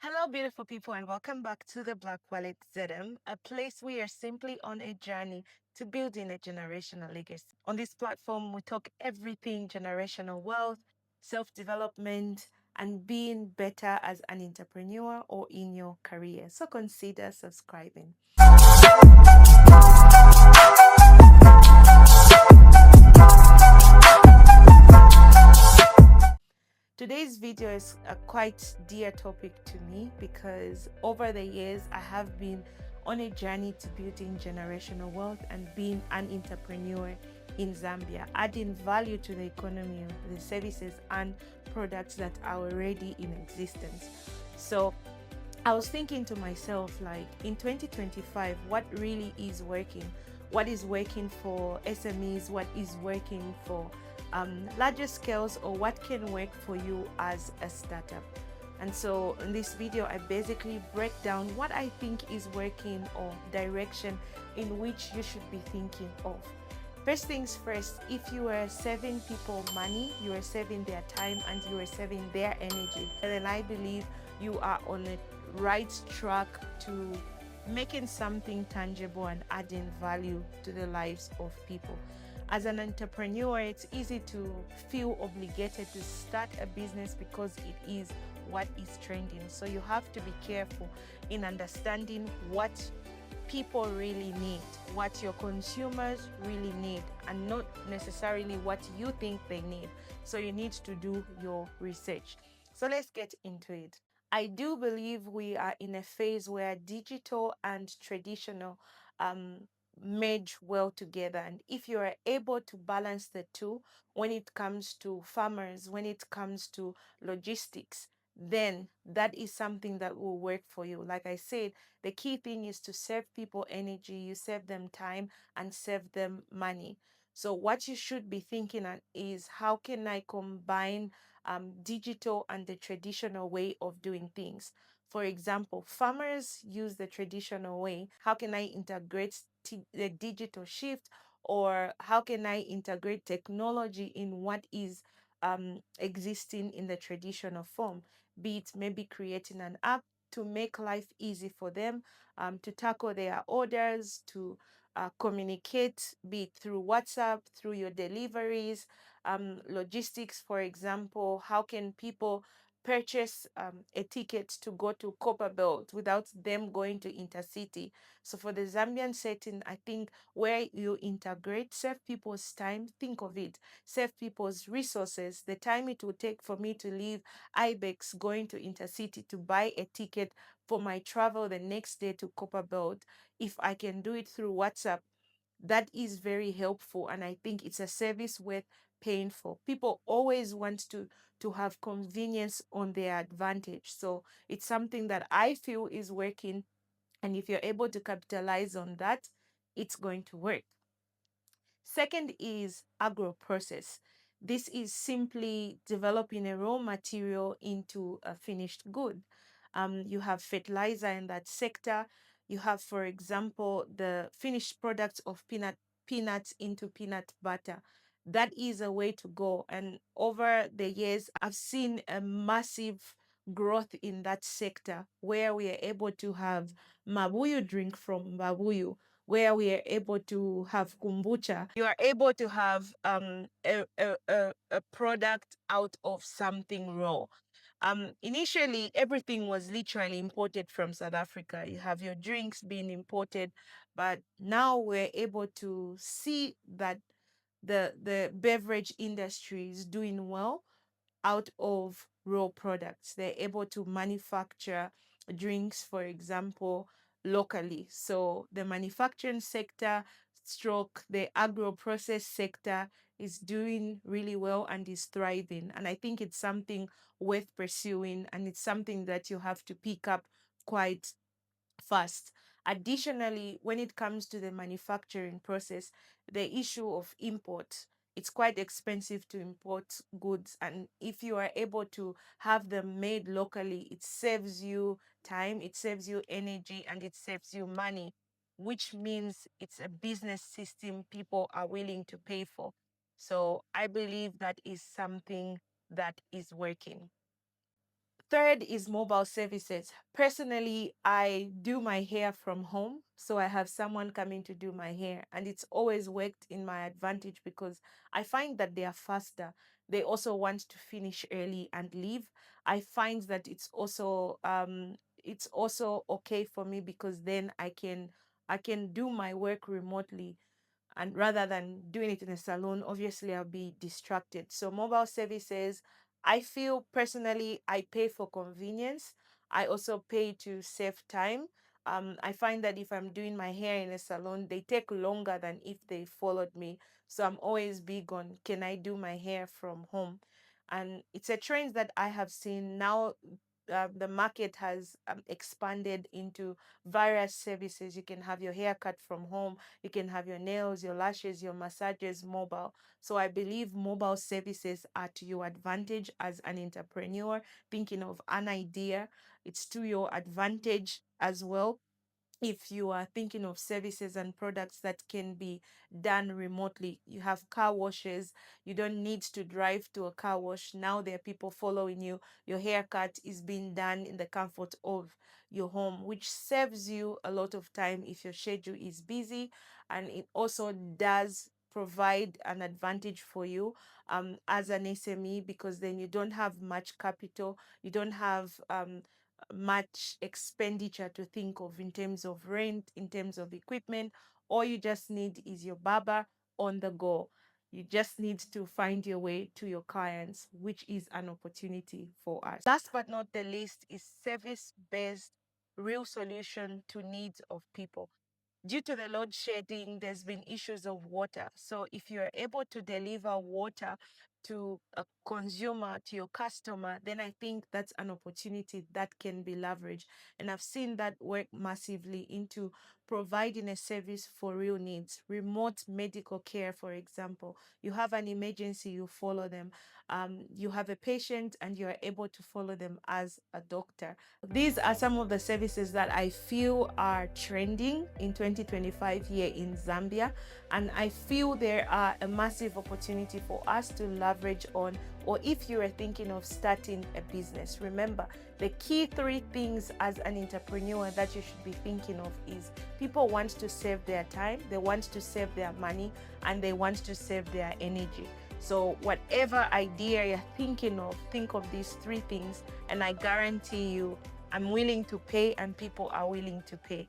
Hello, beautiful people, and welcome back to the Black Wallet ZM, a place we are simply on a journey to building a generational legacy. On this platform, we talk everything generational wealth, self development, and being better as an entrepreneur or in your career. So consider subscribing. Today's video is a quite dear topic to me because over the years I have been on a journey to building generational wealth and being an entrepreneur in Zambia, adding value to the economy of the services and products that are already in existence. So I was thinking to myself, like in 2025, what really is working? What is working for SMEs? What is working for larger scales, or what can work for you as a startup? And so in this video, I basically break down what I think is working or direction in which you should be thinking of. First things first, if you are saving people money, you are saving their time and you are saving their energy, then I believe you are on a right track to making something tangible and adding value to the lives of people. As an entrepreneur, it's easy to feel obligated to start a business because it is what is trending. So you have to be careful in understanding what people really need, what your consumers really need, and not necessarily what you think they need. So you need to do your research. So let's get into it. I do believe we are in a phase where digital and traditional merge well together. And if you are able to balance the two when it comes to farmers, when it comes to logistics, then that is something that will work for you. Like I said, the key thing is to save people energy, you save them time and save them money. So what you should be thinking at is, how can I combine digital and the traditional way of doing things? For example, farmers use the traditional way. How can I integrate the digital shift, or how can I integrate technology in what is existing in the traditional form? Be it maybe creating an app to make life easy for them, to tackle their orders, to communicate, be it through WhatsApp, through your deliveries, logistics, for example. How can people purchase a ticket to go to Copperbelt without them going to Intercity? So for the Zambian setting, I think where you integrate, save people's time, think of it, save people's resources, the time it will take for me to leave Ibex going to Intercity to buy a ticket for my travel the next day to Copperbelt. If I can do it through WhatsApp, that is very helpful, and I think it's a service worth paying for. People always want to have convenience on their advantage, so it's something that I feel is working, and if you're able to capitalize on that, it's going to work. Second is agro process. This is simply developing a raw material into a finished good. You have fertilizer in that sector. You have, for example, the finished products of peanuts into peanut butter. That is a way to go. And over the years, I've seen a massive growth in that sector where we are able to have Mabuyu drink from Mabuyu, where we are able to have kombucha. You are able to have a product out of something raw. Initially, everything was literally imported from South Africa. You have your drinks being imported, but now we're able to see that the beverage industry is doing well out of raw products. They're able to manufacture drinks, for example, locally. So the manufacturing sector stroke the agro process sector is doing really well and is thriving. And I think it's something worth pursuing, and it's something that you have to pick up quite fast. Additionally, when it comes to the manufacturing process, the issue of import, it's quite expensive to import goods. And if you are able to have them made locally, it saves you time, it saves you energy, and it saves you money, which means it's a business system people are willing to pay for. So I believe that is something that is working. Third is mobile services. Personally, I do my hair from home. So I have someone coming to do my hair, and it's always worked in my advantage because I find that they are faster. They also want to finish early and leave. I find that it's also okay for me because then I can do my work remotely, and rather than doing it in a salon, obviously I'll be distracted. So mobile services, I feel personally I pay for convenience. I also pay to save time. I find that if I'm doing my hair in a salon, they take longer than if they followed me. So I'm always big on, can I do my hair from home? And it's a trend that I have seen now. The market has expanded into various services. You can have your hair cut from home, you can have your nails, your lashes, your massages mobile. So I believe mobile services are to your advantage as an entrepreneur thinking of an idea. It's to your advantage as well if you are thinking of services and products that can be done remotely. You have car washes, you don't need to drive to a car wash. Now there are people following you. Your haircut is being done in the comfort of your home, which saves you a lot of time if your schedule is busy. And it also does provide an advantage for you as an SME, because then you don't have much capital, you don't have much expenditure to think of in terms of rent, in terms of equipment. All you just need is your barber on the go. You just need to find your way to your clients, which is an opportunity for us. Last but not the least is service-based real solution to needs of people. Due to the load shedding, there's been issues of water. So if you're able to deliver water to a consumer, to your customer, then I think that's an opportunity that can be leveraged. And I've seen that work massively into providing a service for real needs. Remote medical care, for example. You have an emergency, you follow them. You have a patient and you're able to follow them as a doctor. These are some of the services that I feel are trending in 2025 here in Zambia, and I feel there are a massive opportunity for us to leverage on. Or if you are thinking of starting a business, remember the key three things as an entrepreneur that you should be thinking of is people want to save their time, they want to save their money, and they want to save their energy. So whatever idea you're thinking of, think of these three things, and I guarantee you I'm willing to pay and people are willing to pay.